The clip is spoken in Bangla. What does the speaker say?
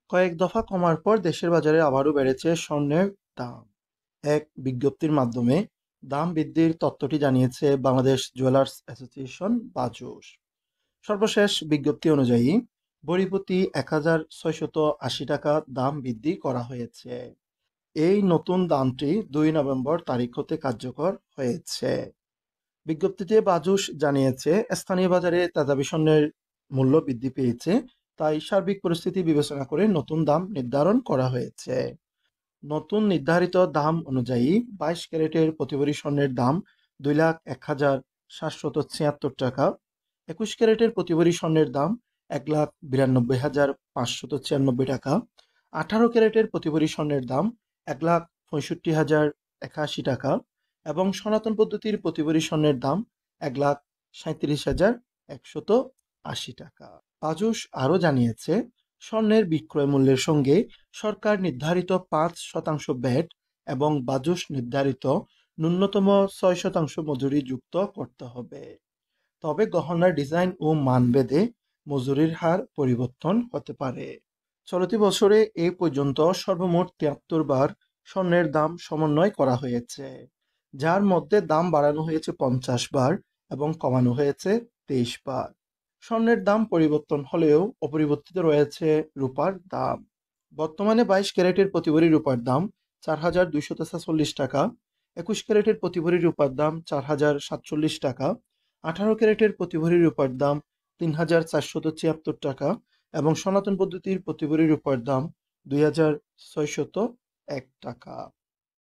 কয়েক দফা কমার পর দেশের বাজারে আবারও বেড়েছে স্বর্ণের দাম। এক বিজ্ঞপ্তির মাধ্যমে দাম বৃদ্ধির তথ্যটি জানিয়েছে বাংলাদেশ জুয়েলার্স অ্যাসোসিয়েশন বাজুস। সর্বশেষ বিজ্ঞপ্তি অনুযায়ী ভরি প্রতি ১,৬৮০ টাকা দাম বৃদ্ধি করা হয়েছে। এই নতুন দামটি ২ নভেম্বর তারিখ হতে কার্যকর হয়েছে। বিজ্ঞপ্তিতে বাজুস জানিয়েছে, স্থানীয় বাজারে তেজাবি স্বর্ণের মূল্য বৃদ্ধি পেয়েছে, তাই সার্বিক পরিস্থিতি বিবেচনা করে নতুন দাম নির্ধারণ করা হয়েছে। নতুন নির্ধারিত দাম অনুযায়ী ২২ ক্যারেটের প্রতি ভরি স্বর্ণের দাম ২,০১,৭৭৬ টাকা, ২১ ক্যারেটের প্রতি ভরি স্বর্ণের দাম ১,৯২,৫৯৬ টাকা, ১৮ ক্যারেটের প্রতি ভরি স্বর্ণের দাম ১,৬৫,০৮১ টাকা এবং সনাতন পদ্ধতির প্রতি ভরি স্বর্ণের দাম ১,৩৭,১৮০ টাকা। বাজুস আরও জানিয়েছে, স্বর্ণের বিক্রয় মূল্যের সঙ্গে সরকার নির্ধারিত ৫% ভ্যাট এবং বাজুস নির্ধারিত ন্যূনতম ৬% মজুরি যুক্ত করতে হবে। তবে গহনার ডিজাইন ও মানভেদে মজুরির হার পরিবর্তন হতে পারে। চলতি বছরে এ পর্যন্ত সর্বমোট ৭৩ বার স্বর্ণের দাম সমন্বয় করা হয়েছে, যার মধ্যে দাম বাড়ানো হয়েছে ৫০ বার এবং কমানো হয়েছে ২৩ বার। স্বর্ণের দাম পরিবর্তন হলেও অপরিবর্তিত রয়েছে রূপার দাম। বর্তমানে ২২ ক্যারেটের প্রতি ভরি রূপার দাম ৪,২৪৬ টাকা, ২১ ক্যারেটের প্রতি ভরি রূপার দাম ৪,০৪৭ টাকা, ১৮ ক্যারেটের প্রতি ভরি রূপার দাম ৩,৪৭৬ টাকা এবং সনাতন পদ্ধতির প্রতি ভরি রূপার দাম ২,৬০১ টাকা।